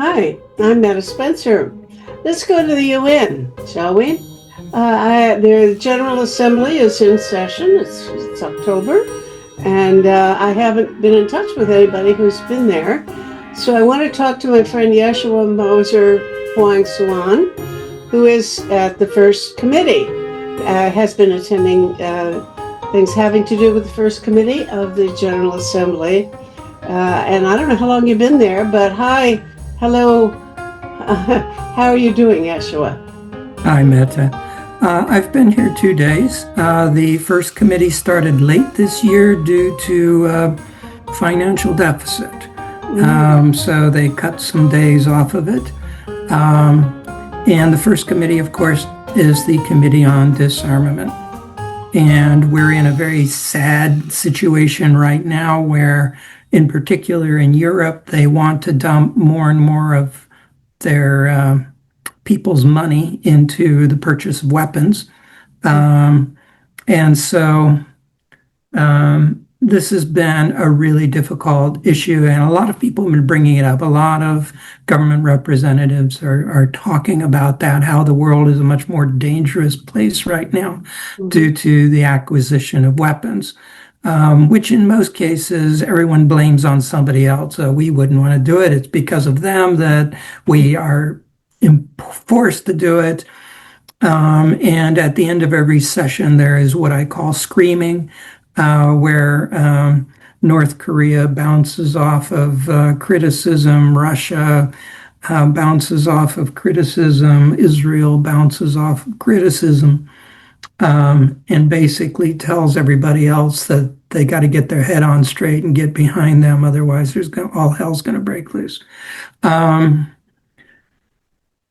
Hi, I'm Meta Spencer. Let's go to the UN, shall we? The General Assembly is in session. It's October, and I haven't been in touch with anybody who's been there. So I want to talk to my friend Yeshua Moser Huang Suan, who is at the First Committee, has been attending things having to do with the First Committee of the General Assembly. And I don't know how long you've been there, but hello. How are you doing, Yeshua? Hi, Meta. I've been here 2 days. The first committee started late this year due to financial deficit. So they cut some days off of it. And the first committee, of course, is the Committee on Disarmament. And we're in a very sad situation right now where, in particular in Europe, they want to dump more and more of their people's money into the purchase of weapons. And so this has been a really difficult issue, and a lot of people have been bringing it up. A lot of government representatives are talking about that, how the world is a much more dangerous place right now due to the acquisition of weapons, which in most cases everyone blames on somebody else. We wouldn't want to do it. It's because of them that we are forced to do it. And at the end of every session, there is what I call screaming, where North Korea bounces off of criticism, Russia bounces off of criticism, Israel bounces off of criticism, and basically tells everybody else that they got to get their head on straight and get behind them, otherwise all hell's going to break loose.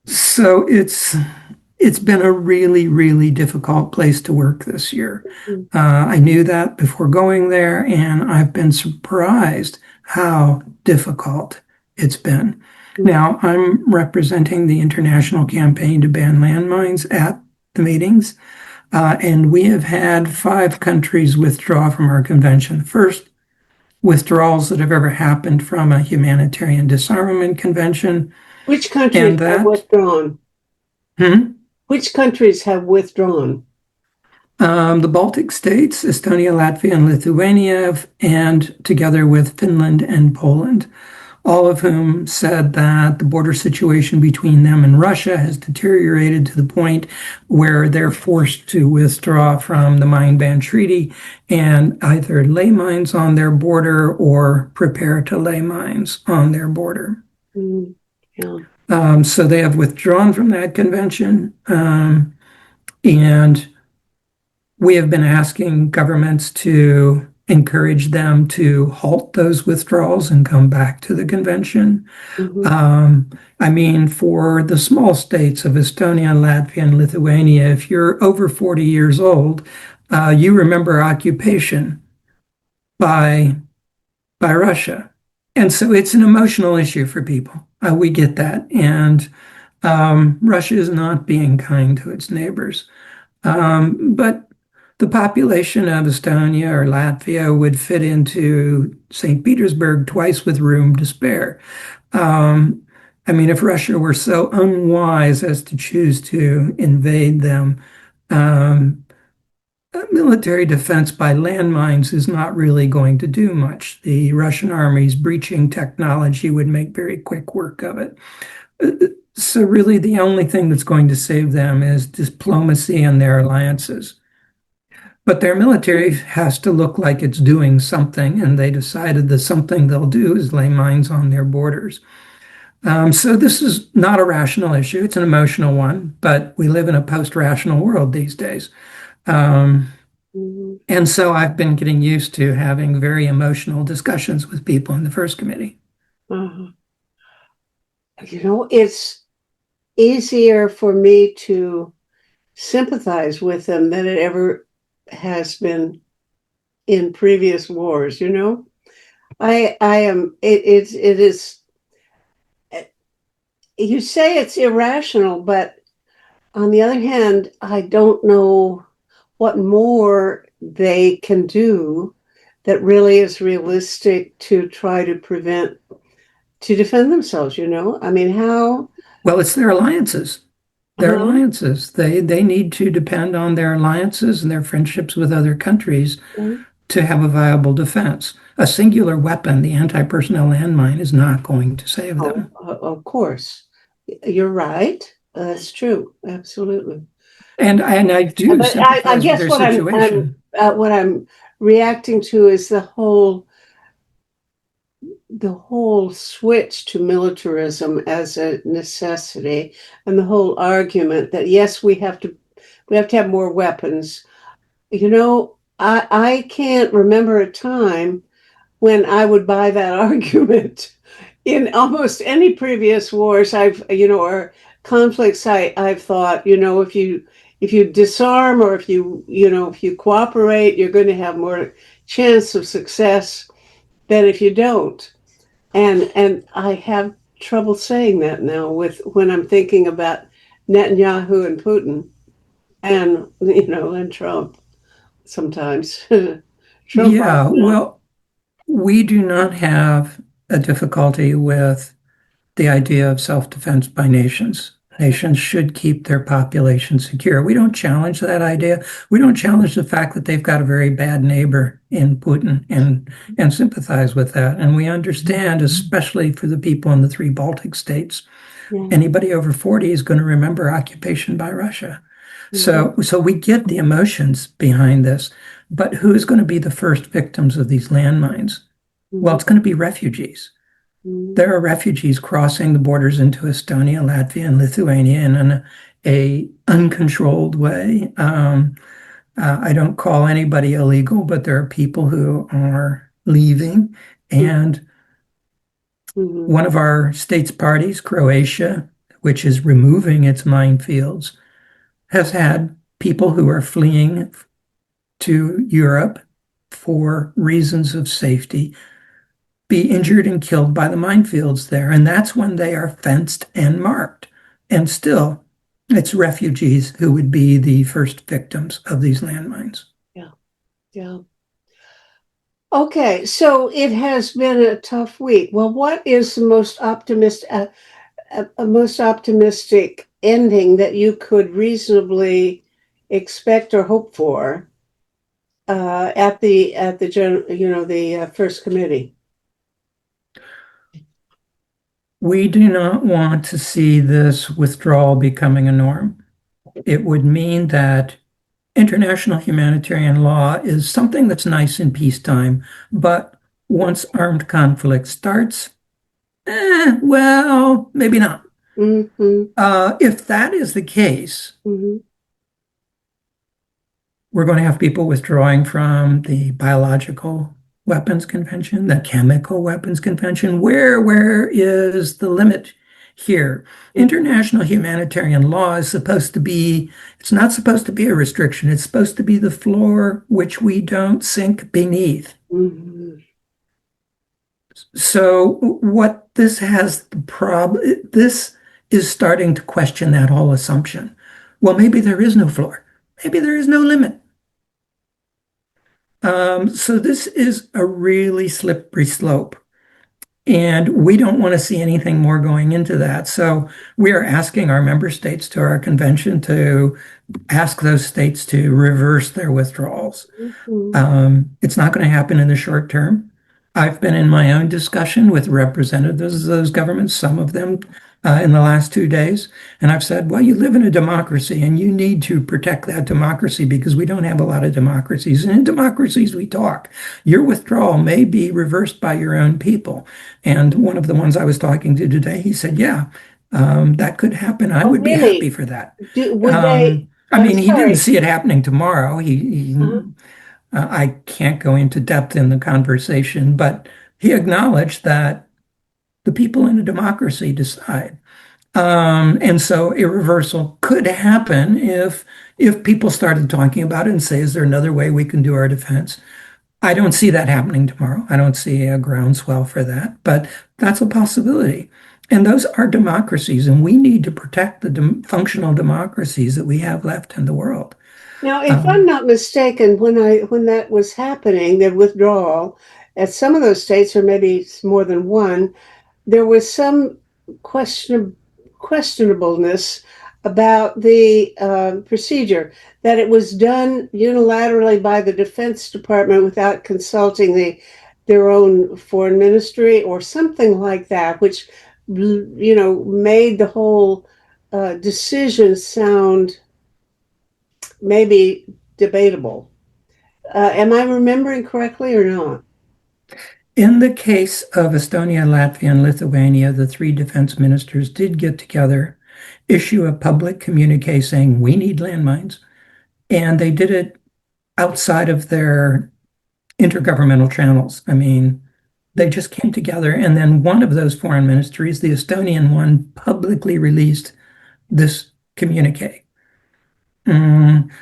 So it's been a really, really difficult place to work this year. I knew that before going there, and I've been surprised how difficult it's been. Now, I'm representing the international campaign to ban landmines at the meetings, and we have had 5 countries withdraw from our convention. The first withdrawals that have ever happened from a humanitarian disarmament convention. Which countries have withdrawn? Which countries have withdrawn? The Baltic states, Estonia, Latvia, and Lithuania, and together with Finland and Poland, all of whom said that the border situation between them and Russia has deteriorated to the point where they're forced to withdraw from the mine ban treaty and either lay mines on their border or prepare to lay mines on their border. Yeah. So they have withdrawn from that convention, and we have been asking governments to encourage them to halt those withdrawals and come back to the convention. I mean, for the small states of Estonia, Latvia, and Lithuania, if you're over 40 years old, you remember occupation by Russia. And so it's an emotional issue for people. We get that. And Russia is not being kind to its neighbors. But the population of Estonia or Latvia would fit into St. Petersburg twice with room to spare. I mean, if Russia were so unwise as to choose to invade them, military defense by landmines is not really going to do much. The Russian army's breaching technology would make very quick work of it. So really the only thing that's going to save them is diplomacy and their alliances. But their military has to look like it's doing something, and they decided that something they'll do is lay mines on their borders. So this is not a rational issue. It's an emotional one, but we live in a post-rational world these days. And so I've been getting used to having very emotional discussions with people in the First Committee. It's easier for me to sympathize with them than it ever has been in previous wars. I am. It is. You say it's irrational, but on the other hand, I don't know what more they can do that really is realistic to try to prevent to defend themselves, you know? I mean, how, Well, it's their alliances. Their huh? alliances. They need to depend on their alliances and their friendships with other countries Yeah. to have a viable defense. A singular weapon, the anti-personnel landmine, is not going to save Oh, them. of course. You're right. That's true. Absolutely. And I do But I sympathize with guess their situation. what I'm reacting to is the whole switch to militarism as a necessity, and the whole argument that yes, we have to have more weapons. You know, I can't remember a time when I would buy that argument. In almost any previous wars or conflicts, I've thought, if you disarm, or if you cooperate, you're going to have more chance of success than if you don't. And I have trouble saying that now with when I'm thinking about Netanyahu and Putin, and Trump sometimes. Trump right Yeah, now. well, we do not have a difficulty with the idea of self-defense by nations. Nations should keep their population secure. We don't challenge that idea. We don't challenge the fact that they've got a very bad neighbor in Putin and sympathize with that. And we understand, especially for the people in the three Baltic states, Yeah. anybody over 40 is going to remember occupation by Russia. Mhm. So we get the emotions behind this, but who is going to be the first victims of these landmines? Well, Mhm. it's going to be refugees. Mhm. There are refugees crossing the borders into Estonia, Latvia, and Lithuania in a uncontrolled way. I don't call anybody illegal, but there are people who are leaving. And Mhm. one of our state's parties, Croatia, which is removing its minefields, has had people who are fleeing to Europe for reasons of safety be injured and killed by the minefields there. And that's when they are fenced and marked. And still, it's refugees who would be the first victims of these landmines. Yeah. Yeah. Okay, so it has been a tough week. Well, what is the most optimistic ending that you could reasonably expect or hope for at the first committee? We do not want to see this withdrawal becoming a norm. It would mean that international humanitarian law is something that's nice in peacetime, but once armed conflict starts, well, maybe not. Mm-hmm. If that is the case, Mm-hmm. we're going to have people withdrawing from the biological weapons convention, the chemical weapons convention. Where is the limit here? International humanitarian law is supposed to be, it's not supposed to be a restriction. It's supposed to be the floor which we don't sink beneath. Mm-hmm. So what this has the problem, this is starting to question that whole assumption. Well, maybe there is no floor. Maybe there is no limit. So this is a really slippery slope, and we don't want to see anything more going into that. So we are asking our member states to our convention to ask those states to reverse their withdrawals. Mm-hmm. It's not going to happen in the short term. I've been in my own discussion with representatives of those governments, some of them in the last 2 days, and I've said, well, you live in a democracy and you need to protect that democracy because we don't have a lot of democracies. And in democracies, we talk. Your withdrawal may be reversed by your own people. And one of the ones I was talking to today, he said, yeah, that could happen. I Oh, would be happy really? for that. Would they? I I'm mean, he didn't sorry. see it happening tomorrow. Uh-huh. I can't go into depth in the conversation, but he acknowledged that the people in a democracy decide. And so a reversal could happen if people started talking about it and say, is there another way we can do our defense? I don't see that happening tomorrow. I don't see a groundswell for that, but that's a possibility. And those are democracies, and we need to protect the functional democracies that we have left in the world. Now, if I'm Um, not mistaken, when that was happening, the withdrawal, at some of those states, or maybe it's more than one, there was some questionableness about the procedure, that it was done unilaterally by the Defense Department without consulting their own foreign ministry or something like that, which made the whole decision sound maybe debatable. Am I remembering correctly or not? In the case of Estonia, Latvia, and Lithuania, the three defense ministers did get together, issue a public communique saying, we need landmines. And they did it outside of their intergovernmental channels. I mean, they just came together. And then one of those foreign ministries, the Estonian one, publicly released this communique.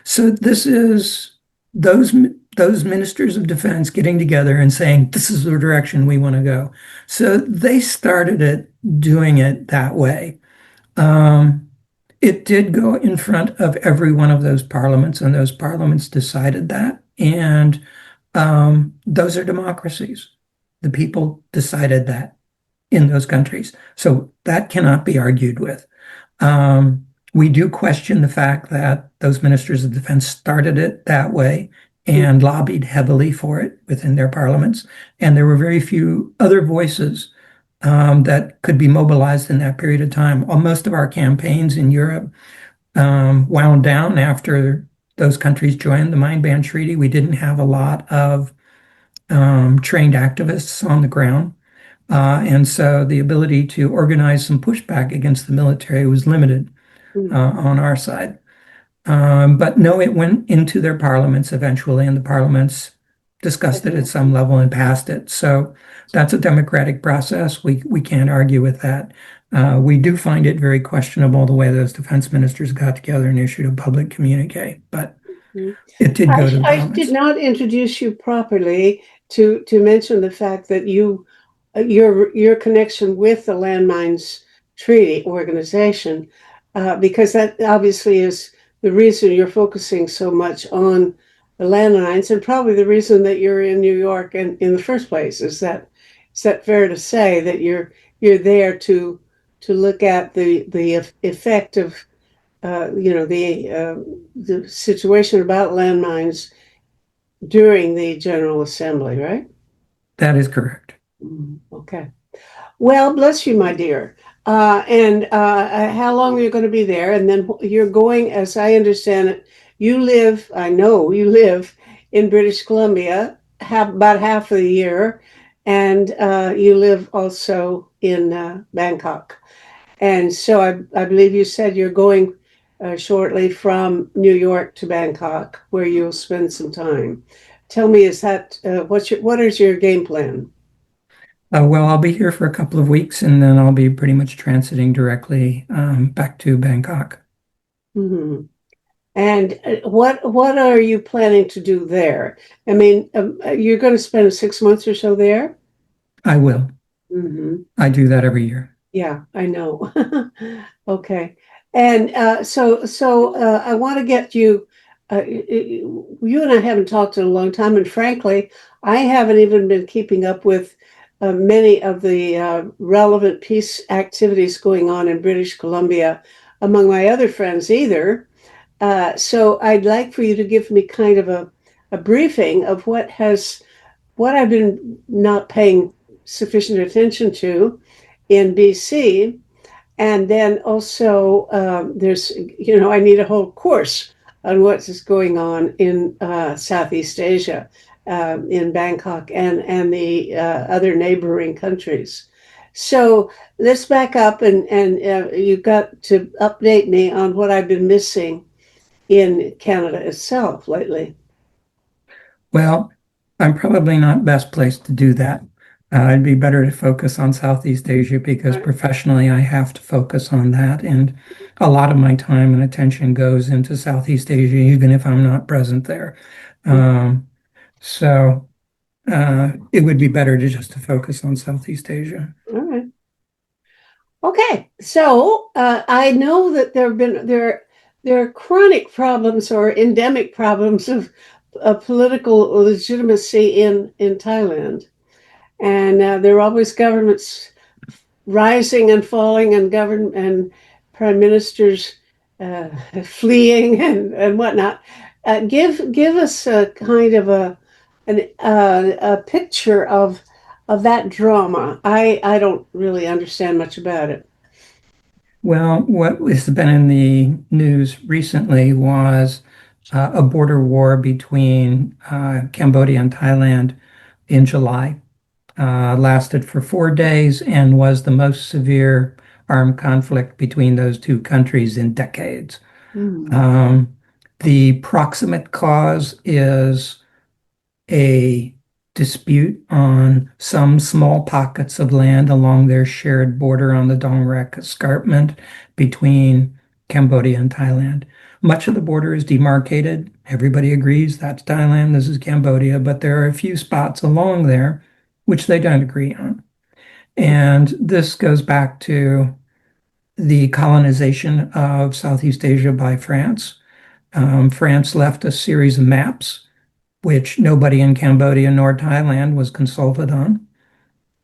So this is those those ministers of defense getting together and saying, this is the direction we want to go. So they started it doing it that way. Um, it did go in front of every one of those parliaments, and those parliaments decided that. And those are democracies. The people decided that in those countries. So that cannot be argued with. We do question the fact that those ministers of defense started it that way and lobbied heavily for it within their parliaments. And there were very few other voices that could be mobilized in that period of time. Most of our campaigns in Europe wound down after those countries joined the Mine Ban Treaty. We didn't have a lot of trained activists on the ground. And so the ability to organize some pushback against the military was limited on our side. But no, it went into their parliaments eventually, and the parliaments discussed it at some level and passed it. So that's a democratic process. We can't argue with that. We do find it very questionable the way those defense ministers got together and issued a public communique, but it did go to the I parliaments. did not introduce you properly to mention the fact that your connection with the Landmines Treaty Organization, because that obviously is the reason you're focusing so much on the landmines, and probably the reason that you're in New York in the first place. Is that fair to say that you're there to look at the effect of the situation about landmines during the General Assembly, right? That is correct. Okay. Well, bless you, my dear. And how long are you going to be there? And then you're going, as I understand it, I know you live in British Columbia about half of the year, and you live also in Bangkok. And so I believe you said you're going shortly from New York to Bangkok, where you'll spend some time. Tell me, what is your game plan? Well, I'll be here for a couple of weeks, and then I'll be pretty much transiting directly back to Bangkok. Mm-hmm. And what are you planning to do there? I mean, you're going to spend 6 months or so there? I will. Mm-hmm. I do that every year. Yeah, I know. Okay. And so I want to get you, you and I haven't talked in a long time, and frankly, I haven't even been keeping up with many of the relevant peace activities going on in British Columbia among my other friends either. So I'd like for you to give me kind of a briefing of what I've been not paying sufficient attention to in BC. And then also I need a whole course on what is going on in Southeast Asia, in Bangkok and the other neighboring countries. So let's back up and you've got to update me on what I've been missing in Canada itself lately. Well, I'm probably not best placed to do that. It'd be better to focus on Southeast Asia because professionally I have to focus on that. And a lot of my time and attention goes into Southeast Asia, even if I'm not present there. So it would be better to focus on Southeast Asia. All right. Okay. So I know that there are chronic problems or endemic problems of political legitimacy in Thailand. And there are always governments rising and falling and government and prime ministers uh, fleeing and whatnot. Give us a kind of a picture of that drama. I don't really understand much about it. Well, what has been in the news recently was a border war between Cambodia and Thailand in July. Lasted for 4 days and was the most severe armed conflict between those two countries in decades. Mm. Um, the proximate cause is a dispute on some small pockets of land along their shared border on the Dong Rek escarpment between Cambodia and Thailand. Much of the border is demarcated. Everybody agrees that's Thailand, this is Cambodia, but there are a few spots along there which they don't agree on. And this goes back to the colonization of Southeast Asia by France. France left a series of maps which nobody in Cambodia nor Thailand was consulted on.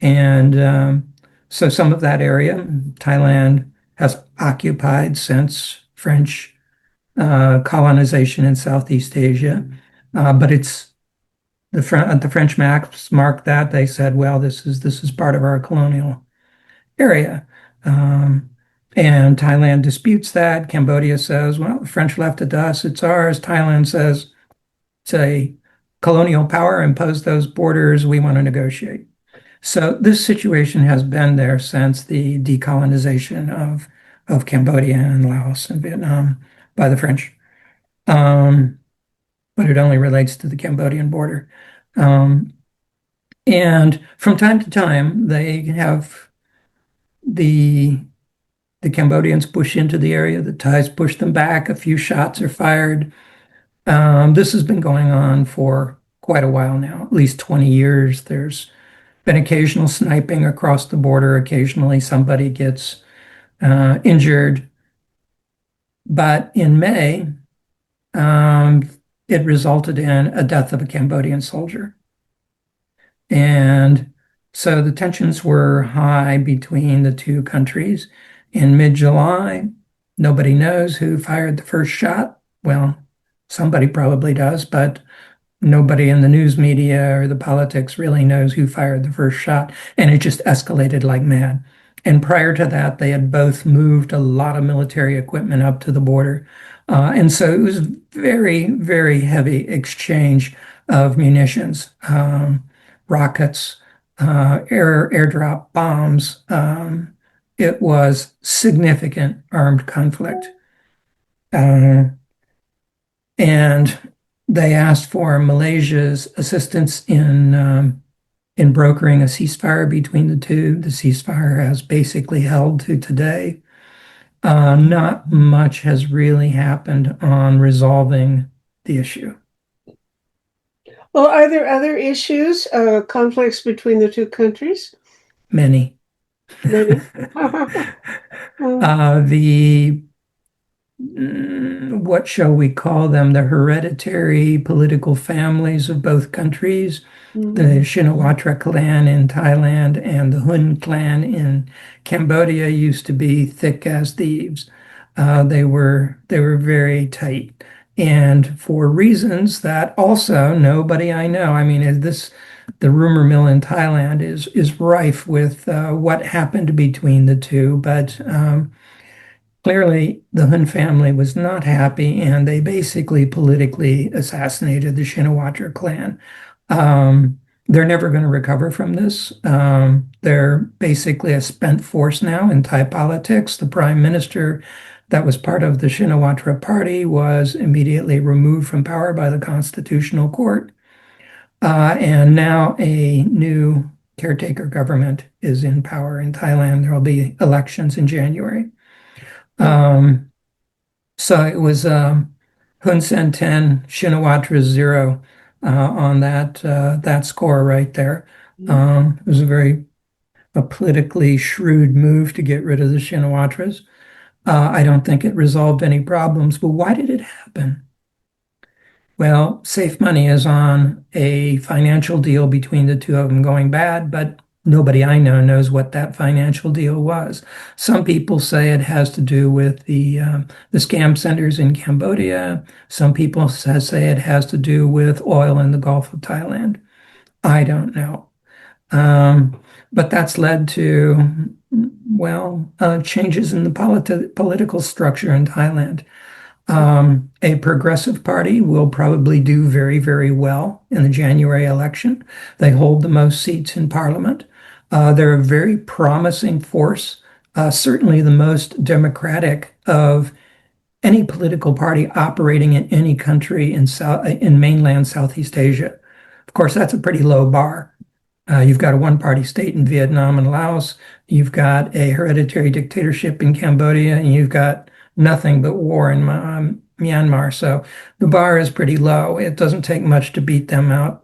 And so some of that area, Thailand has occupied since French colonization in Southeast Asia. But it's the French maps marked that. They said, well, this is part of our colonial area. Um, and Thailand disputes that. Cambodia says, well, the French left it to us, it's ours. Thailand says, it's a colonial power, impose those borders, we want to negotiate. So this situation has been there since the decolonization of Cambodia and Laos and Vietnam by the French. Um, but it only relates to the Cambodian border. Um, and from time to time, they have the the Cambodians push into the area, the Thais push them back, a few shots are fired. This has been going on for quite a while now, at least 20 years. There's been occasional sniping across the border. Occasionally somebody gets injured. But in May, um, it resulted in a death of a Cambodian soldier. And so the tensions were high between the two countries. In mid-July, nobody knows who fired the first shot. Well, somebody probably does, but nobody in the news media or the politics really knows who fired the first shot. And it just escalated like mad. And prior to that, they had both moved a lot of military equipment up to the border. And so it was very, very heavy exchange of munitions, rockets, airdrop bombs. It was significant armed conflict. Uh, and they asked for Malaysia's assistance in brokering a ceasefire between the two. The ceasefire has basically held to today. Not much has really happened on resolving the issue. Well, are there other issues, conflicts between the two countries? Many. Maybe. The what shall we call them? The hereditary political families of both countries, the Shinawatra clan in Thailand and the Hun clan in Cambodia used to be thick as thieves. They were very tight, and for reasons that also nobody I know. I mean, the rumor mill in Thailand is rife with what happened between the two, but clearly the Hun family was not happy, and they basically politically assassinated the Shinawatra clan. They're never going to recover from this. They're basically a spent force now in Thai politics. The prime minister that was part of the Shinawatra party was immediately removed from power by the Constitutional Court. And now a new caretaker government is in power in Thailand. There will be elections in January. Um, so it was Hun Sen 10, Shinawatra 0 on that score right there. It was a politically shrewd move to get rid of the Shinawatras. I don't think it resolved any problems, but why did it happen? Well, safe money is on a financial deal between the two of them going bad, but nobody I know knows what that financial deal was. Some people say it has to do with the scam centers in Cambodia. Some people say it has to do with oil in the Gulf of Thailand. I don't know. But that's led to, well, changes in the political structure in Thailand. A progressive party will probably do very, very well in the January election. They hold the most seats in parliament. They're a very promising force, certainly the most democratic of any political party operating in any country in mainland Southeast Asia. Of course, that's a pretty low bar. You've got a one-party state in Vietnam and Laos. You've got a hereditary dictatorship in Cambodia, and you've got nothing but war in Myanmar. So the bar is pretty low. It doesn't take much to beat them out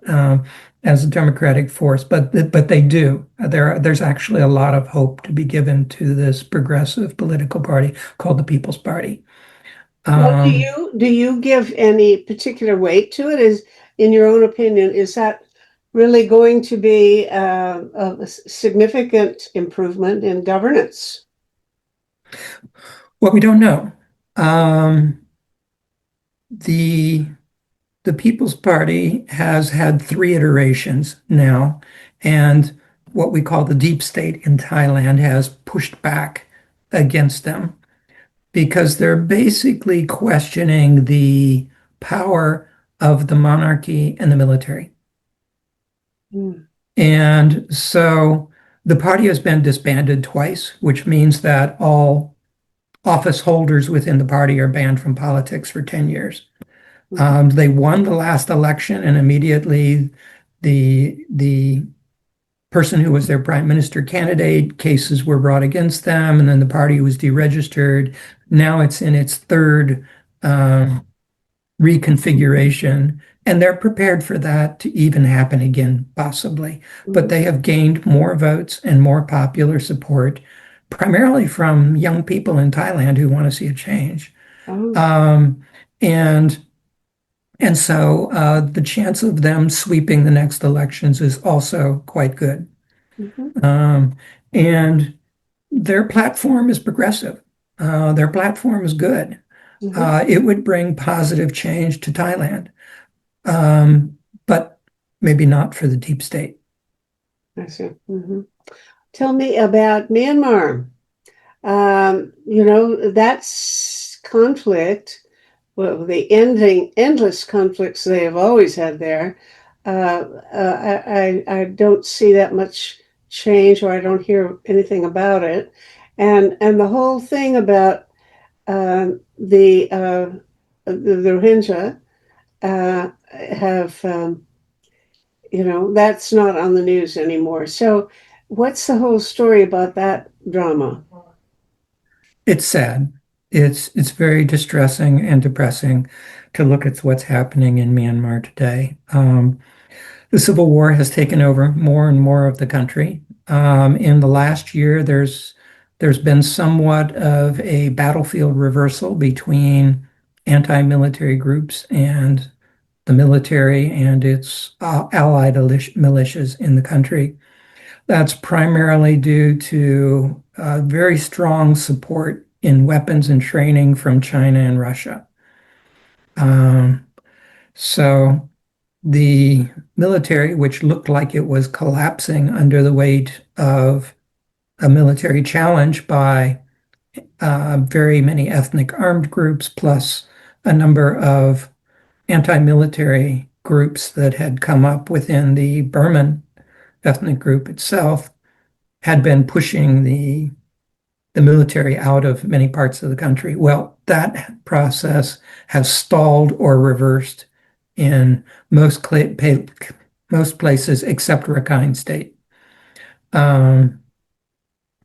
as a democratic force, but they do. There's actually a lot of hope to be given to this progressive political party called the People's Party. Well, do Um, you give any particular weight to it? Is, in your own opinion, is that really going to be a significant improvement in governance? well, we don't know. Um, the the People's Party has had three iterations now, and what we call the deep state in Thailand has pushed back against them because they're basically questioning the power of the monarchy and the military. Mm, And so the party has been disbanded twice, which means that all office holders within the party are banned from politics for 10 years. mhm, They won the last election, and immediately the person who was their prime minister candidate, cases were brought against them, and then the party was deregistered. Now it's in its third reconfiguration, and they're prepared for that to even happen again, possibly. But mhm. they have gained more votes and more popular support, primarily from young people in Thailand who want to see a change. Oh, Um, and and so the chance of them sweeping the next elections is also quite good. mhm, Um, and their platform is progressive. Their platform is good. mhm. It would bring positive change to Thailand, um, but maybe not for the deep state. I see. Tell me about Myanmar. That's conflict. Well, the endless conflicts they have always had there. I don't see that much change, or I don't hear anything about it. And the whole thing about the Rohingya have that's not on the news anymore. So, what's the whole story about that drama? It's sad. It's very distressing and depressing to look at what's happening in Myanmar today. The civil war has taken over more and more of the country. In the last year, there's been somewhat of a battlefield reversal between anti-military groups and the military and its allied militias in the country. That's primarily due to very strong support in weapons and training from China and Russia. Um, so the military, which looked like it was collapsing under the weight of a military challenge by very many ethnic armed groups, plus a number of anti-military groups that had come up within the Burman ethnic group itself, had been pushing the military out of many parts of the country. Well, that process has stalled or reversed in most places except Rakhine State. Um,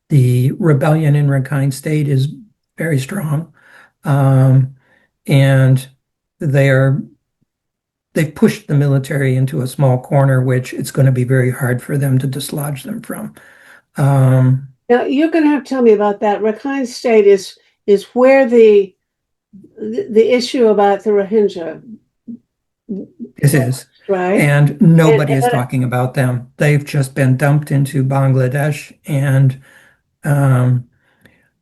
the rebellion in Rakhine State is very strong, um, and they are they've pushed the military into a small corner, which it's going to be very hard for them to dislodge them from. Um, Now, you're going to have to tell me about that. Rakhine State is where the issue about the Rohingya this is. right. and And, nobody is talking about them. They've just been dumped into Bangladesh, and um,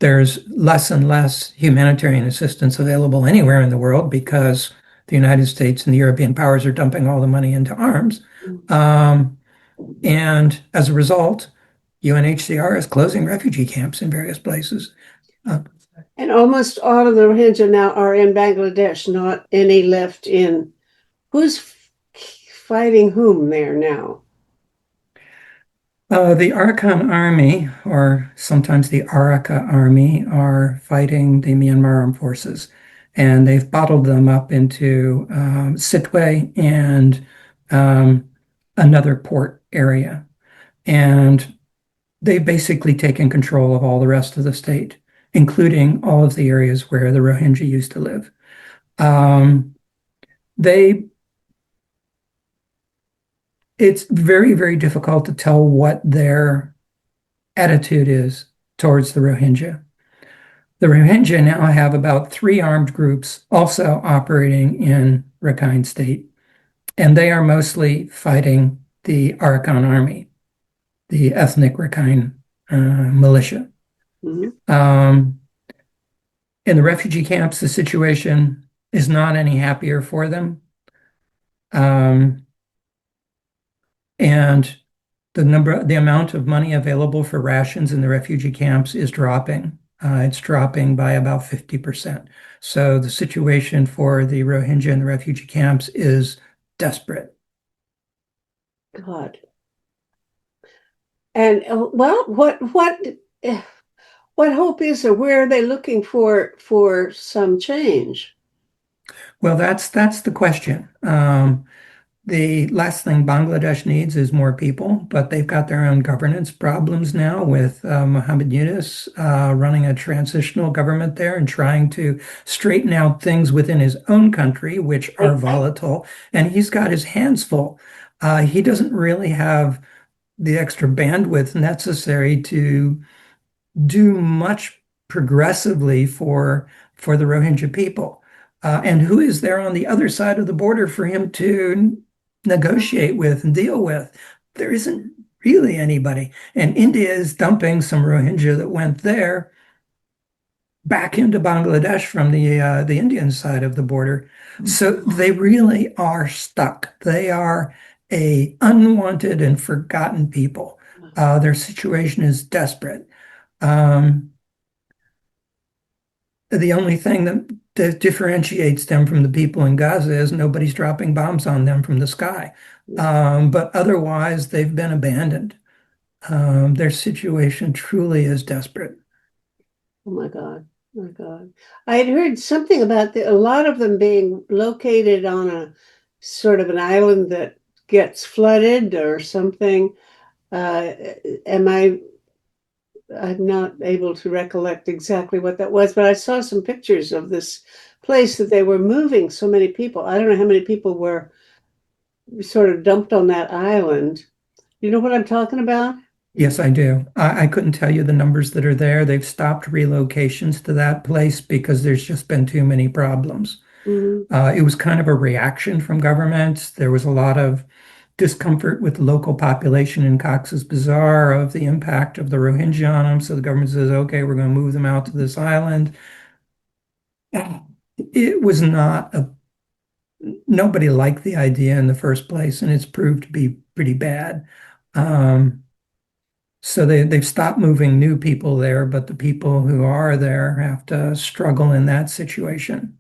there's less and less humanitarian assistance available anywhere in the world because the United States and the European powers are dumping all the money into arms. Um, and as a result, UNHCR is closing refugee camps in various places. Uh, and almost all of the Rohingya now are in Bangladesh, not any left in. Who's fighting whom there now? the Arakan Army, or sometimes the Araka Army, are fighting the Myanmar armed forces, and they've bottled them up into Sittwe and um, another port area. And they've basically taken control of all the rest of the state, including all of the areas where the Rohingya used to live. Um, they it's very, very difficult to tell what their attitude is towards the Rohingya. The Rohingya now have about three armed groups also operating in Rakhine State, and they are mostly fighting the Arakan Army, the ethnic Rakhine militia. Mhm. Um, in the refugee camps, the situation is not any happier for them. Um, and the amount of money available for rations in the refugee camps is dropping. It's dropping by about 50%. So the situation for the Rohingya in the refugee camps is desperate. God. And well, what hope is there? Where are they looking for some change? Well, that's the question. The last thing Bangladesh needs is more people, but they've got their own governance problems now with Mohammed Yunus running a transitional government there and trying to straighten out things within his own country, which are Right. volatile. And he's got his hands full. He doesn't really have the extra bandwidth necessary to do much progressively for the Rohingya people. And who is there on the other side of the border for him to negotiate with and deal with? There isn't really anybody. And India is dumping some Rohingya that went there back into Bangladesh from the Indian side of the border. So they really are stuck. They are a unwanted and forgotten people. Their situation is desperate. Um, the only thing that differentiates them from the people in Gaza is nobody's dropping bombs on them from the sky. But otherwise, they've been abandoned. Their situation truly is desperate. Oh my God. Oh my God. I had heard something about a lot of them being located on a sort of an island that gets flooded or something. Uh, am I'm not able to recollect exactly what that was, but I saw some pictures of this place that they were moving so many people. I don't know how many people were sort of dumped on that island. You know what I'm talking about? Yes, I do. I couldn't tell you the numbers that are there. They've stopped relocations to that place because there's just been too many problems. Hmm. It was kind of a reaction from governments. There was a lot of discomfort with the local population in Cox's Bazar of the impact of the Rohingya on them. So the government says, okay, we're going to move them out to this island. It was not a, nobody liked the idea in the first place, and it's proved to be pretty bad. Um, so they've stopped moving new people there, but the people who are there have to struggle in that situation.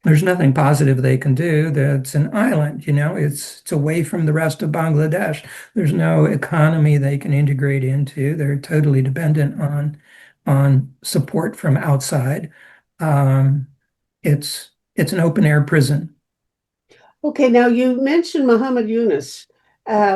There's nothing positive they can do. That's an island, it's away from the rest of Bangladesh. There's no economy they can integrate into. They're totally dependent on support from outside. Um, it's an open air prison. Okay, now you mentioned Muhammad Yunus,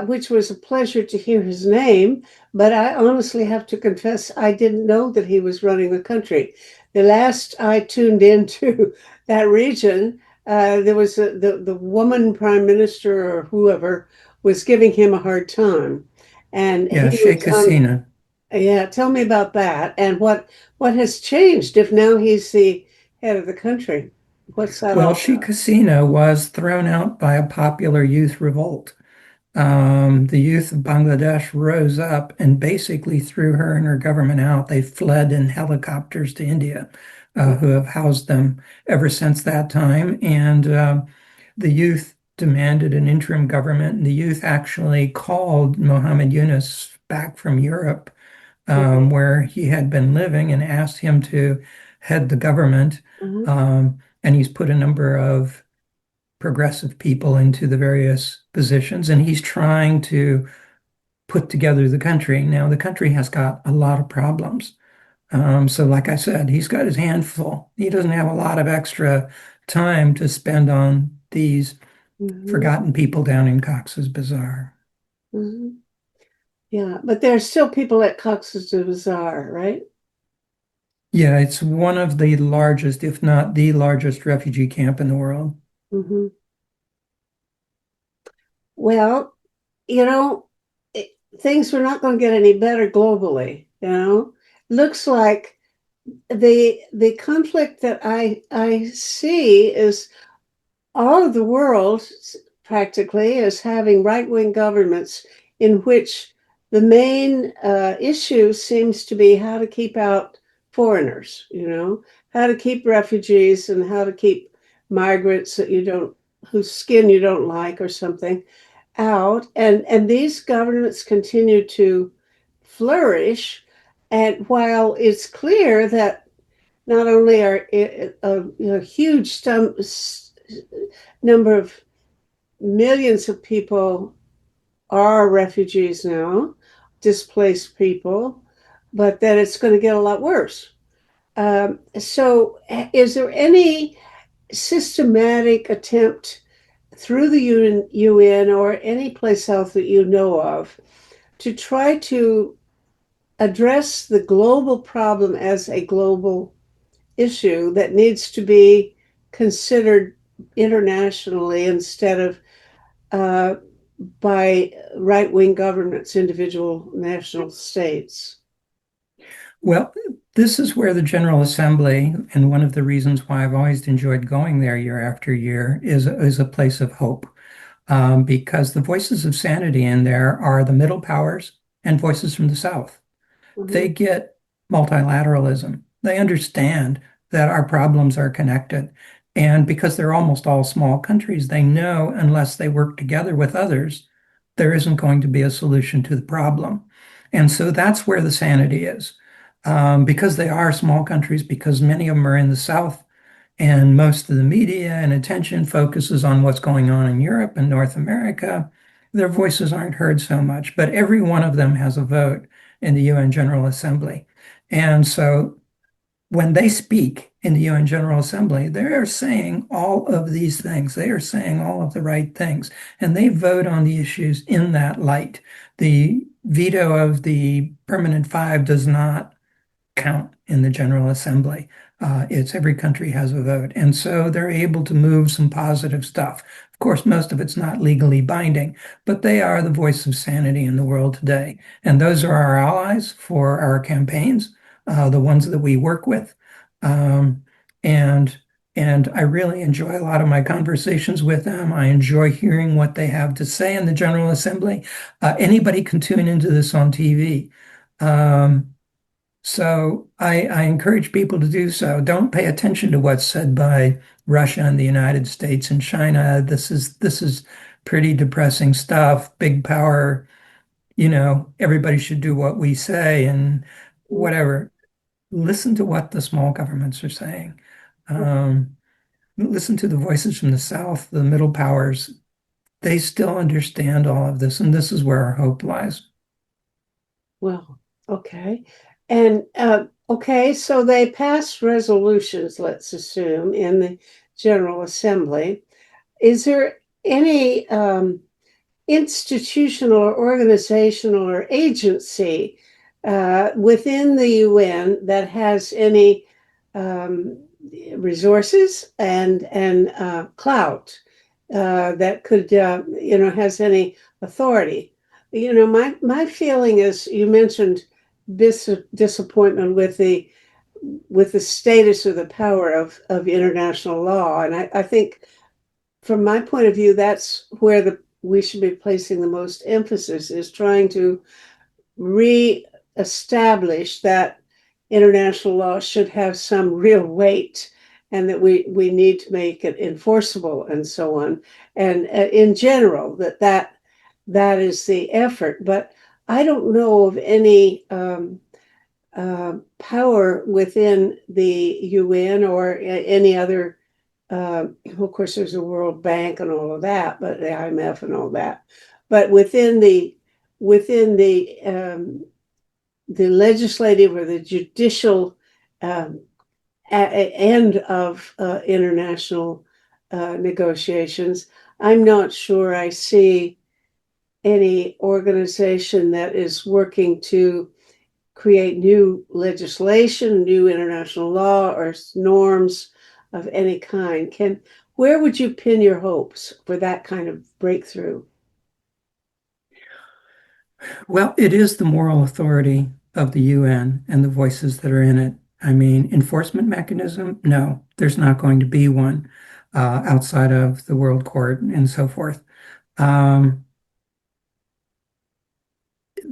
which was a pleasure to hear his name, but I honestly have to confess I didn't know that he was running the country. The last I tuned into that region, there was the woman prime minister or whoever was giving him a hard time, and Yeah, he was Sheikh Hasina. yeah. Tell me about that and what has changed if now he's the head of the country. What's that Well, all She about? Casino was thrown out by a popular youth revolt. The youth of Bangladesh rose up and basically threw her and her government out. They fled in helicopters to India, who have housed them ever since that time. And the youth demanded an interim government, and the youth actually called Mohammed Yunus back from Europe, Okay. where he had been living, and asked him to head the government. Mhm. And he's put a number of progressive people into the various positions, and he's trying to put together the country. Now, the country has got a lot of problems. So, like I said, he's got his hand full. He doesn't have a lot of extra time to spend on these Mhm. forgotten people down in Cox's Bazar. Mhm. Yeah, but there's still people at Cox's Bazar, right? Yeah, it's one of the largest, if not the largest, refugee camp in the world. Hmm. Well, you know, things are not going to get any better globally, you know. Looks like the conflict that I see is all of the world practically is having right-wing governments in which the main issue seems to be how to keep out foreigners, you know, how to keep refugees and how to keep migrants that you don't, whose skin you don't like or something out. And these governments continue to flourish. And while it's clear that not only are a huge number of millions of people are refugees now, displaced people, but that it's going to get a lot worse. So, is there any systematic attempt through the UN or any place else that you know of to try to address the global problem as a global issue that needs to be considered internationally instead of uh, by right wing governments, individual national states? Well, this is where the General Assembly, and one of the reasons why I've always enjoyed going there year after year, is a place of hope. Because the voices of sanity in there are the middle powers and voices from the South. They Mhm. get multilateralism. They understand that our problems are connected. And because they're almost all small countries, they know unless they work together with others, there isn't going to be a solution to the problem. And so that's where the sanity is. Because they are small countries, because many of them are in the South, and most of the media and attention focuses on what's going on in Europe and North America, their voices aren't heard so much. But every one of them has a vote in the UN General Assembly. And so when they speak in the UN General Assembly, they are saying all of these things. They are saying all of the right things. And they vote on the issues in that light. The veto of the Permanent Five does not count in the General Assembly. It's every country has a vote. And so they're able to move some positive stuff. Of course, most of it's not legally binding, but they are the voice of sanity in the world today. And those are our allies for our campaigns, the ones that we work with. Um, and and I really enjoy a lot of my conversations with them. I enjoy hearing what they have to say in the General Assembly. Anybody can tune into this on TV. Um, so I encourage people to do so. Don't pay attention to what's said by Russia and the United States and China. This is pretty depressing stuff. Big power, everybody should do what we say and whatever. Listen to what the small governments are saying. Um, Listen to the voices from the South, the middle powers. They still understand all of this, and this is where our hope lies. Well, okay. And okay, so they passed resolutions, let's assume, in the General Assembly. Is there any institutional or organizational or agency within the UN that has any um, resources and clout that could has any authority? My feeling is you mentioned disappointment with the with the status or the power of international law. And I think from my point of view, that's where we should be placing the most emphasis, is trying to re-establish that international law should have some real weight, and that we need to make it enforceable and so on. And in general, that is the effort. But I don't know of any power within the UN or any other. Of course, there's a World Bank and all of that, but the IMF and all that. But within the legislative or the judicial end of international negotiations, I'm not sure I see any organization that is working to create new legislation, new international law, or norms of any kind. Where would you pin your hopes for that kind of breakthrough? Well, it is the moral authority of the UN and the voices that are in it. I mean, enforcement mechanism? No, there's not going to be one outside of the World Court and so forth. Um,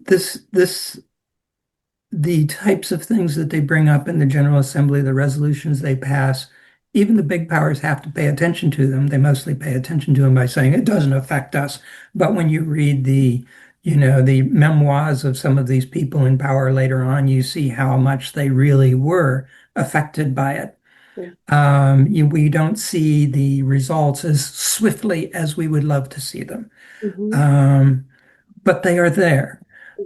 this the types of things that they bring up in the General Assembly, the resolutions they pass, even the big powers have to pay attention to them. They mostly pay attention to them by saying it doesn't affect us. But when you read the memoirs of some of these people in power later on, you see how much they really were affected by it. Yeah. We don't see the results as swiftly as we would love to see them. Mm-hmm. But they are there.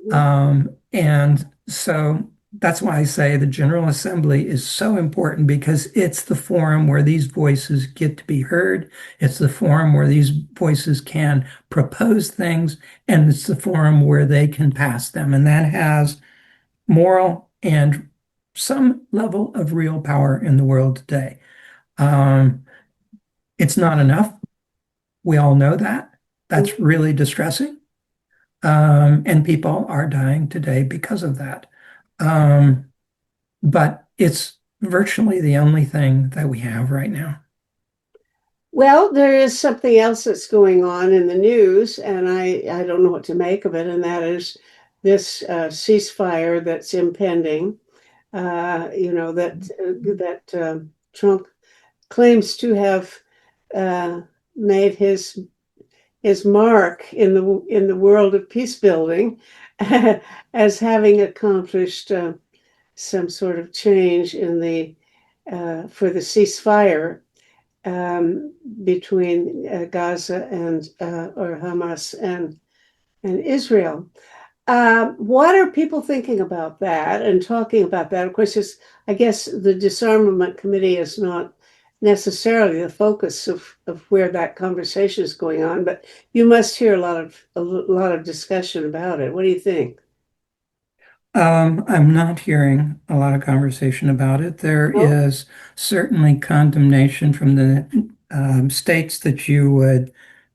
Mm-hmm. And so that's why I say the General Assembly is so important, because it's the forum where these voices get to be heard. It's the forum where these voices can propose things, and it's the forum where they can pass them. And that has moral and some level of real power in the world today. Um, it's not enough. We all know that. That's really distressing. And people are dying today because of that. Um, but it's virtually the only thing that we have right now. Well, there is something else that's going on in the news, and I don't know what to make of it, and that is this ceasefire that's impending. That Trump claims to have made his mark in the world of peace building as having accomplished some sort of change in the for the ceasefire between Gaza and or Hamas and Israel. What are people thinking about that and talking about that? Of course, I guess the disarmament committee is not necessarily the focus of where that conversation is going on, but you must hear a lot of discussion about it. What do you think? I'm not hearing a lot of conversation about it. There No? is certainly condemnation from the states that you would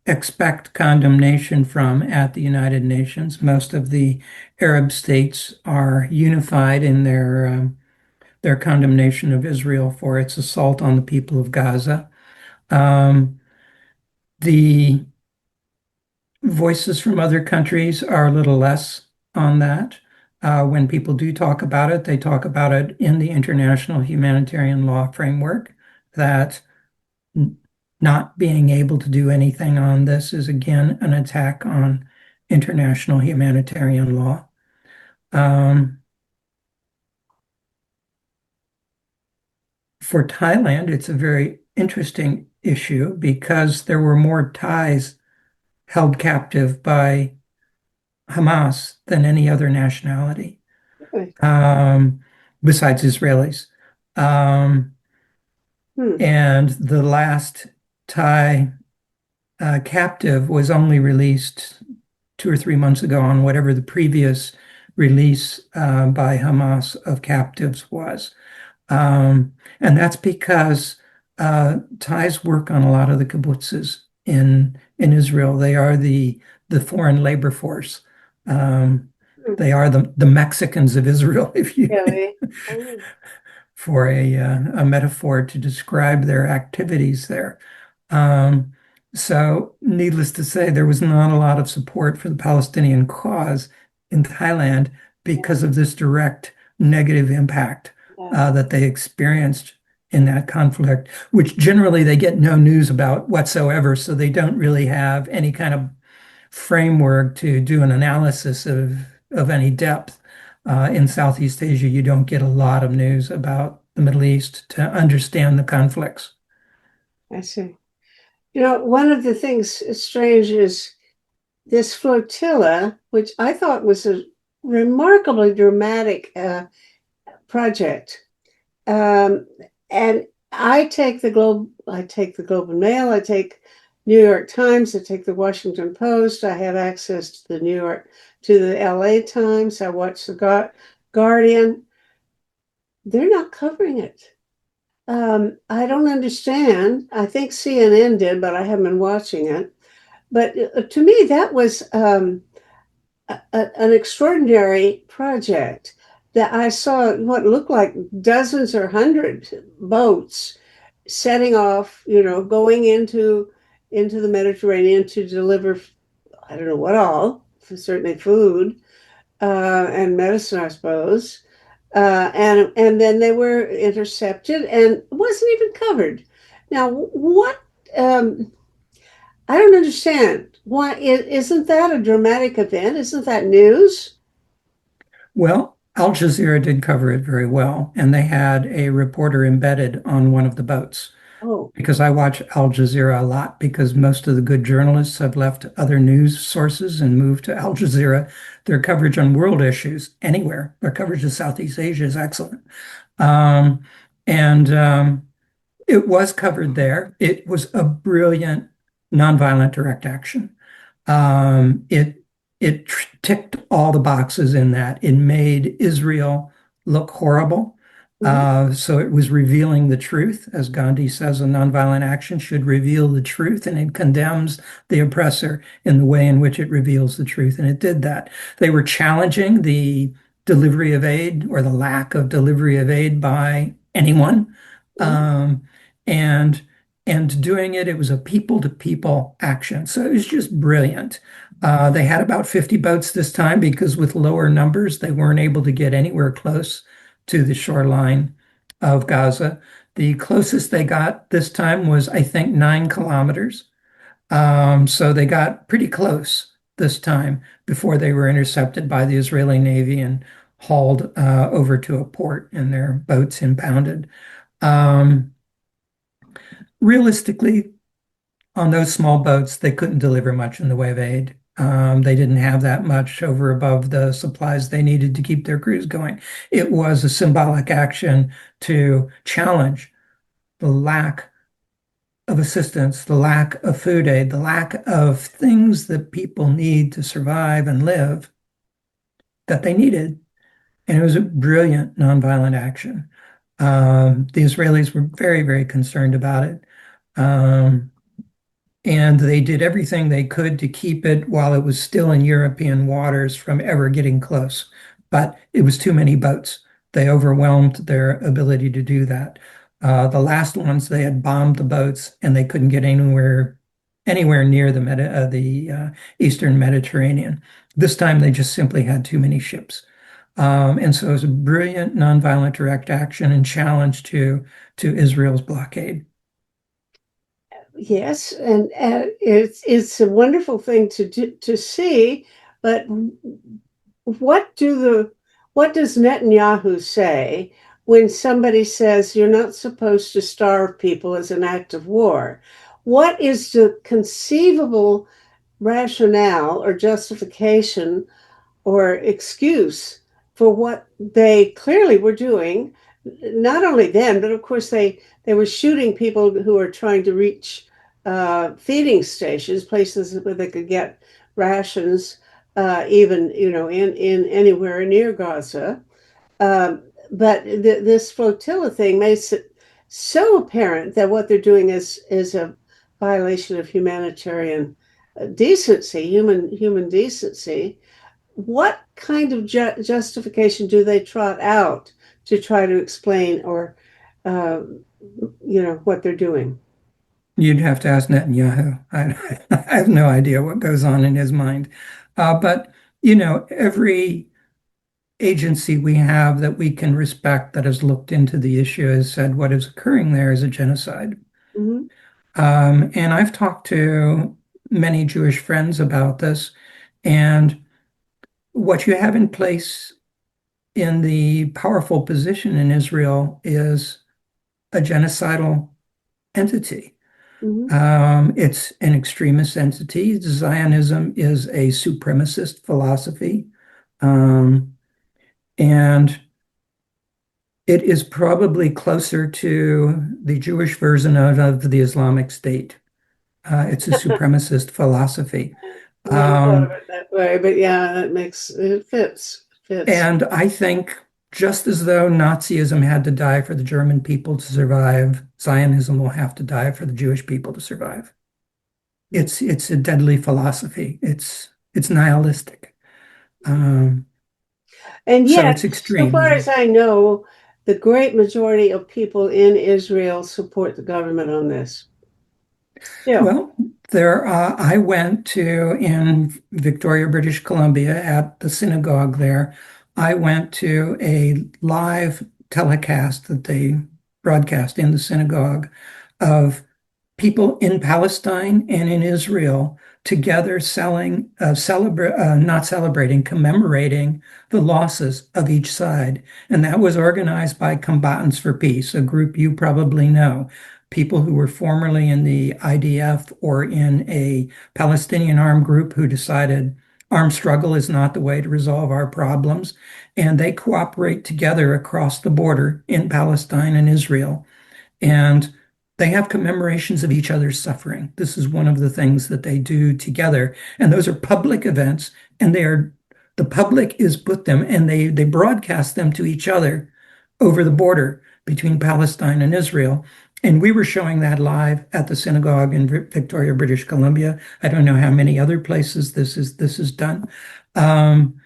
expect condemnation from at the United Nations. Most of the Arab states are unified in their condemnation of Israel for its assault on the people of Gaza. Um, the voices from other countries are a little less on that. When people do talk about it, they talk about it in the international humanitarian law framework, that not being able to do anything on this is again an attack on international humanitarian law. For Thailand, it's a very interesting issue because there were more Thais held captive by Hamas than any other nationality, Okay. um, besides Israelis. Um, Hmm. and the last Thai captive was only released 2 or 3 months ago on whatever the previous release by Hamas of captives was. And that's because Thais work on a lot of the kibbutzes in Israel. They are the foreign labor force. Um, Hmm. they are the Mexicans of Israel, if you Really? Oh. for a metaphor to describe their activities there. Um, so, needless to say, there was not a lot of support for the Palestinian cause in Thailand because of this direct negative impact Yeah, that they experienced in that conflict, which generally they get no news about whatsoever. So they don't really have any kind of framework to do an analysis of any depth. In Southeast Asia, you don't get a lot of news about the Middle East to understand the conflicts. I see. One of the things strange is this flotilla, which I thought was a remarkably dramatic project. Um, and I take the Globe and Mail, I take New York Times, I take the Washington Post, I have access to the LA Times, I watch the Guardian. They're not covering it. I don't understand. I think CNN did, but I haven't been watching it. But to me, that was an extraordinary project that I saw what looked like dozens or hundreds boats setting off, going into the Mediterranean to deliver, I don't know what all, certainly food and medicine, I suppose. And then they were intercepted and wasn't even covered. Now, what I don't understand. Why isn't that a dramatic event? Isn't that news? Well, Al Jazeera did cover it very well, and they had a reporter embedded on one of the boats. Oh, Because I watch Al Jazeera a lot, because most of the good journalists have left other news sources and moved to Al Jazeera. Their coverage on world issues anywhere, their coverage of Southeast Asia is excellent. Um, and it was covered there. It was a brilliant nonviolent direct action. It ticked all the boxes in that. It made Israel look horrible. mhm. So it was revealing the truth. As Gandhi says, a nonviolent action should reveal the truth, and it condemns the oppressor in the way in which it reveals the truth. And it did that. They were challenging the delivery of aid or the lack of delivery of aid by anyone. Mhm. Um, and doing it was a people to people action. So it was just brilliant. They had about 50 boats this time because with lower numbers, they weren't able to get anywhere close to the shoreline of Gaza. The closest they got this time was, I think, 9 kilometers. So they got pretty close this time before they were intercepted by the Israeli Navy and hauled over to a port and their boats impounded. Um, Realistically, on those small boats, they couldn't deliver much in the way of aid. They didn't have that much over above the supplies they needed to keep their crews going. It was a symbolic action to challenge the lack of assistance, the lack of food aid, the lack of things that people need to survive and live that they needed. And it was a brilliant nonviolent action. The Israelis were very, very concerned about it. Um, And they did everything they could to keep it while it was still in European waters from ever getting close. But it was too many boats. They overwhelmed their ability to do that. The last ones, they had bombed the boats and they couldn't get anywhere near the Eastern Mediterranean. This time they just simply had too many ships. And so it was a brilliant nonviolent direct action and challenge to Israel's blockade. Yes, and it's a wonderful thing to see, but what do the what does Netanyahu say when somebody says you're not supposed to starve people as an act of war? What is the conceivable rationale or justification or excuse for what they clearly were doing? Not only then, but of course they were shooting people who were trying to reach feeding stations, places where they could get rations, even in anywhere near Gaza. But this flotilla thing makes it so apparent that what they're doing is a violation of humanitarian decency, human decency. What kind of justification do they trot out to try to explain or, uh, what they're doing. You'd have to ask Netanyahu. I have no idea what goes on in his mind. But, every agency we have that we can respect that has looked into the issue has said what is occurring there is a genocide. Hmm. And I've talked to many Jewish friends about this. And what you have in place in the powerful position in Israel is a genocidal entity. Hmm. It's an extremist entity. Zionism is a supremacist philosophy. Um, and it is probably closer to the Jewish version of the Islamic State. It's a supremacist philosophy. I never thought of Um, it that way, but yeah, it fits. Fits. and I think just as though Nazism had to die for the German people to survive, Zionism will have to die for the Jewish people to survive. It's a deadly philosophy. It's nihilistic. Um, And so yet, it's so far as extreme. I know, the great majority of people in Israel support the government on this. Still. Well, I went to in Victoria, British Columbia at the synagogue there. I went to a live telecast that they broadcast in the synagogue of people in Palestine and in Israel together not celebrating, commemorating the losses of each side. And that was organized by Combatants for Peace, a group you probably know, people who were formerly in the IDF or in a Palestinian armed group who decided armed struggle is not the way to resolve our problems. And they cooperate together across the border in Palestine and Israel. And they have commemorations of each other's suffering. This is one of the things that they do together. And those are public events, and the public is put them and they broadcast them to each other over the border between Palestine and Israel. And we were showing that live at the synagogue in Victoria, British Columbia. I don't know how many other places this is done. Um,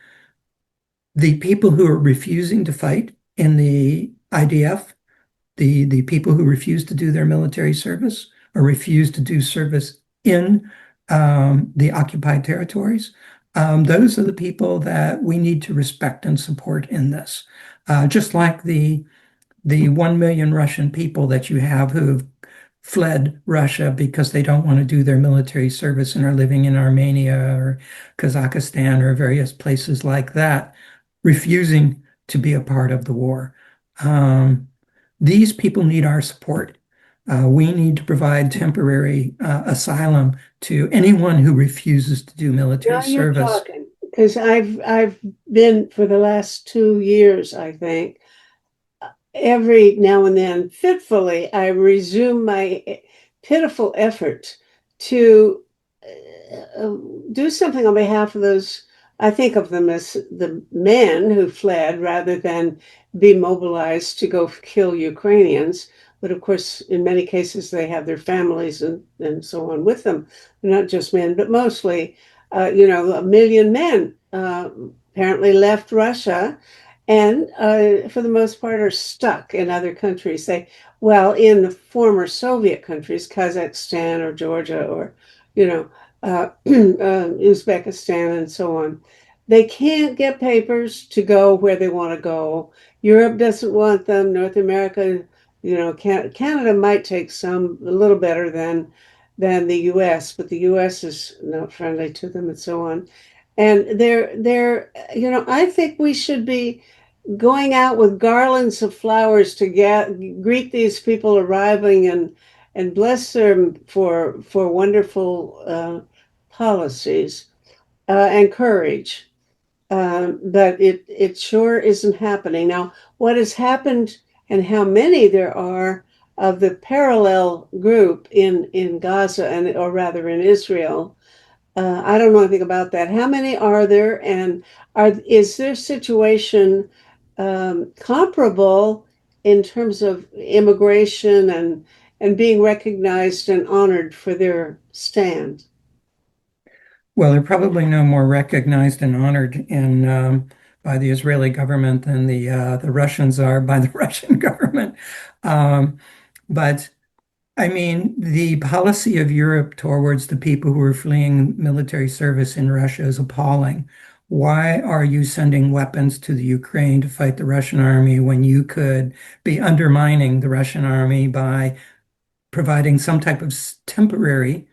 the people who are refusing to fight in the IDF, the people who refuse to do their military service or refuse to do service in the occupied territories, those are the people that we need to respect and support in this. Just like the 1 million Russian people that you have who have fled Russia because they don't want to do their military service and are living in Armenia or Kazakhstan or various places like that, refusing to be a part of the war. Um, these people need our support. We need to provide temporary asylum to anyone who refuses to do military Now you're service. talking because I've been for the last 2 years, I think, every now and then, fitfully, I resume my pitiful effort to uh, do something on behalf of those. I think of them as the men who fled rather than be mobilized to go kill Ukrainians. But of course, in many cases, they have their families and so on with them. They're not just men, but mostly, 1 million men apparently left Russia and for the most part are stuck in other countries. In the former Soviet countries, Kazakhstan or Georgia or, Uzbekistan and so on. They can't get papers to go where they want to go. Europe doesn't want them. North America, Canada might take some a little better than the U.S., but the U.S. is not friendly to them and so on. And I think we should be going out with garlands of flowers to greet these people arriving and bless them for wonderful policies and courage. But it sure isn't happening now. What has happened and how many there are of the parallel group in Gaza and or rather in Israel, I don't know anything about that. How many are there, and is their situation comparable in terms of immigration and being recognized and honored for their stand? Well, they're probably no more recognized and honored in by the Israeli government than the Russians are by the Russian government. Um, but I mean, the policy of Europe towards the people who are fleeing military service in Russia is appalling. Why are you sending weapons to the Ukraine to fight the Russian army when you could be undermining the Russian army by providing some type of temporary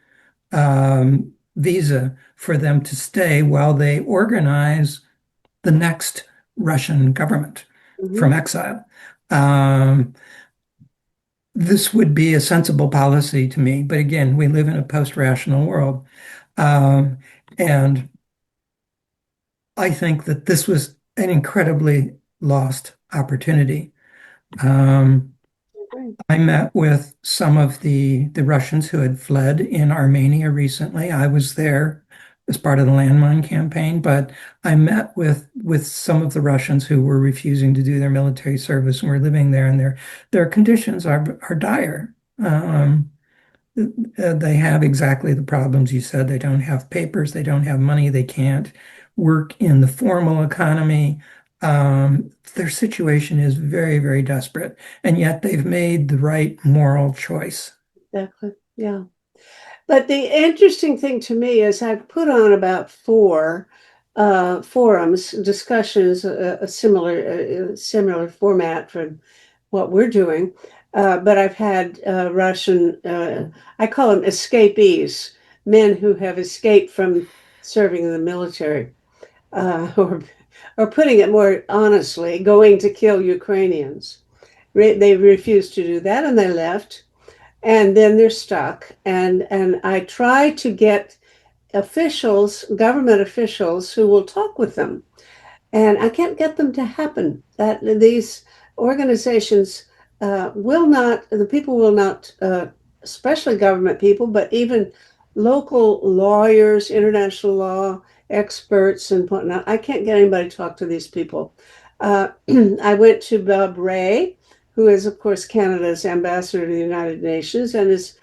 visa for them to stay while they organize the next Russian government from Mhm. exile? Um, this would be a sensible policy to me. But again, we live in a post-rational world. Um, and I think that this was an incredibly lost opportunity. Um, Agree. I met with some of the Russians who had fled in Armenia recently. I was there as part of the landmine campaign, but I met with some of the Russians who were refusing to do their military service and were living there, and their conditions are dire. They have exactly the problems you said. They don't have papers, they don't have money, they can't work in the formal economy. Their situation is very, very desperate, and yet they've made the right moral choice. Exactly. Yeah. But the interesting thing to me is I've put on about four forums, discussions, a similar format for what we're doing. But I've had Russian, I call them escapees, men who have escaped from serving in the military, or putting it more honestly, going to kill Ukrainians. They refused to do that and they left, and then they're stuck. And I try to get officials, government officials, who will talk with them, and I can't get them to happen. That these organizations will not, the people will not, especially government people, but even local lawyers, international law experts, and whatnot. I can't get anybody to talk to these people. I went to Bob Ray, who is, of course, Canada's ambassador to the United Nations, and is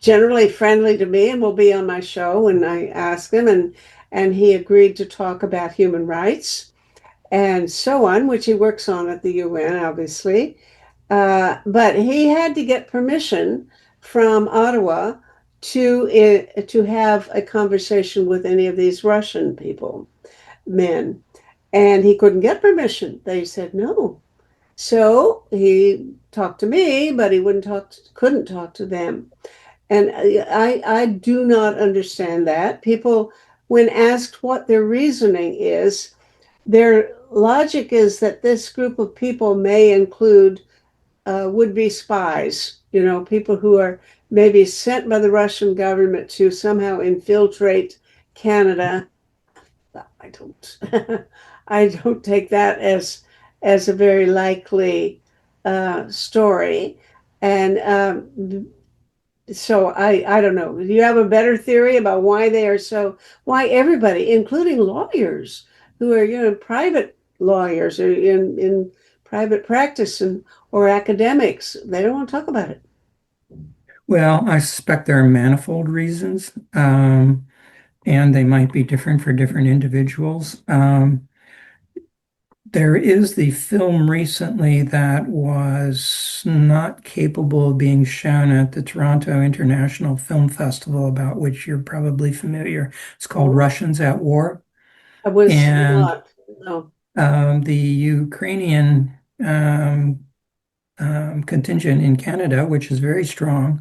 generally friendly to me and will be on my show when I ask him, and he agreed to talk about human rights and so on, which he works on at the UN, obviously. But he had to get permission from Ottawa to have a conversation with any of these Russian people, men, and he couldn't get permission. They said no. So he talked to me, but he couldn't talk to them. And I do not understand that. People, when asked what their reasoning is, their logic is that this group of people may include would-be spies, people who are maybe sent by the Russian government to somehow infiltrate Canada. I don't, I don't take that as a very likely story. And so I don't know. Do you have a better theory about why they are so, why everybody, including lawyers who are, private lawyers or in private practice or academics, they don't want to talk about it. Well, I suspect there are manifold reasons, and they might be different for different individuals. There is the film recently that was not capable of being shown at the Toronto International Film Festival, about which you're probably familiar. It's called Oh, Russians at War. I was And not. No. the Ukrainian contingent in Canada, which is very strong,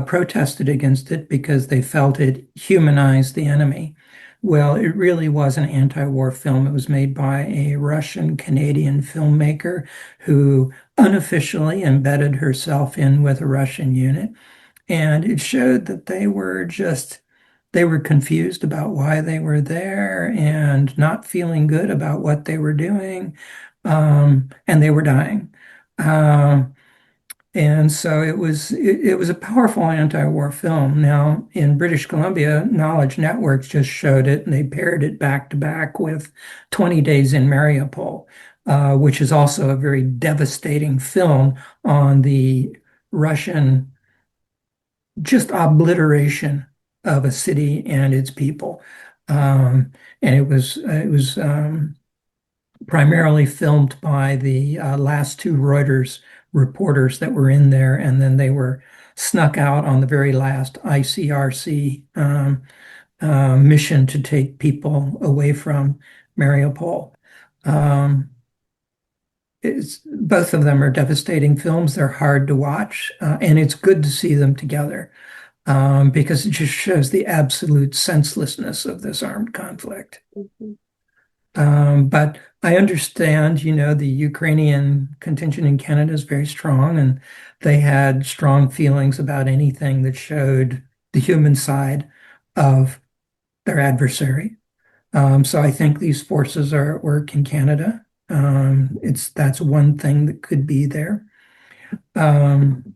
protested against it because they felt it humanized the enemy. Well, it really was an anti-war film. It was made by a Russian-Canadian filmmaker who unofficially embedded herself in with a Russian unit. And it showed that they were confused about why they were there and not feeling good about what they were doing. And they were dying. Um, and so it was a powerful anti-war film. Now, in British Columbia, Knowledge Networks just showed it, and they paired it back to back with 20 Days in Mariupol, which is also a very devastating film on the Russian just obliteration of a city and its people. And it was primarily filmed by the last two Reuters reporters that were in there, and then they were snuck out on the very last ICRC mission to take people away from Mariupol. Um, both of them are devastating films. They're hard to watch, and it's good to see them together because it just shows the absolute senselessness of this armed conflict. Mhm. But I understand, the Ukrainian contingent in Canada is very strong, and they had strong feelings about anything that showed the human side of their adversary. So I think these forces are at work in Canada. That's one thing that could be there. Um,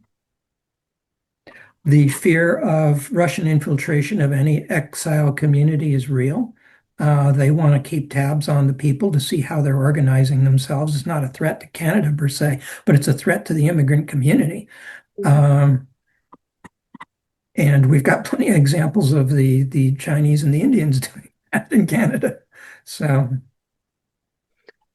the fear of Russian infiltration of any exile community is real. They want to keep tabs on the people to see how they're organizing themselves. It's not a threat to Canada per se, but it's a threat to the immigrant community. Um, and we've got plenty of examples of the Chinese and the Indians doing that in Canada. So,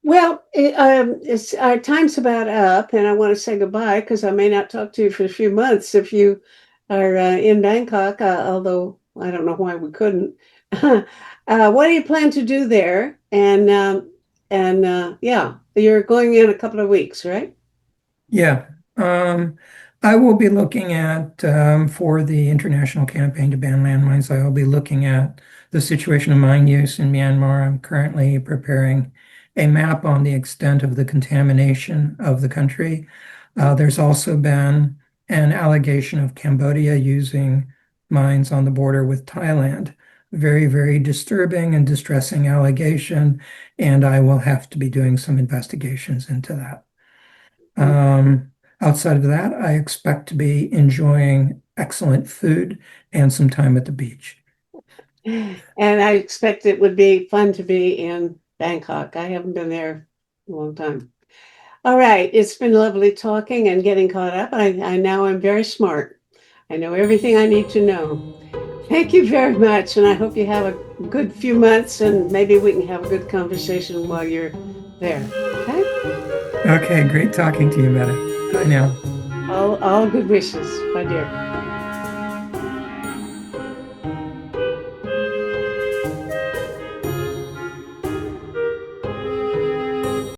Well, it's our time's about up, and I want to say goodbye because I may not talk to you for a few months if you are in Bangkok. Although I don't know why we couldn't. What do you plan to do there? And yeah, you're going in a couple of weeks, right? yeah. I will be looking at, for the international campaign to ban landmines, I will be looking at the situation of mine use in Myanmar. I'm currently preparing a map on the extent of the contamination of the country. There's also been an allegation of Cambodia using mines on the border with Thailand. Very, very disturbing and distressing allegation, and I will have to be doing some investigations into that. Um, Outside of that, I expect to be enjoying excellent food and some time at the beach. And I expect it would be fun to be in Bangkok. I haven't been there in a long time. All right, it's been lovely talking and getting caught up. I now am very smart. I know everything I need to know. Thank you very much, and I hope you have a good few months, and maybe we can have a good conversation while you're there. Okay? Okay, great talking to you, Meta. Bye now. All good wishes. Bye, dear.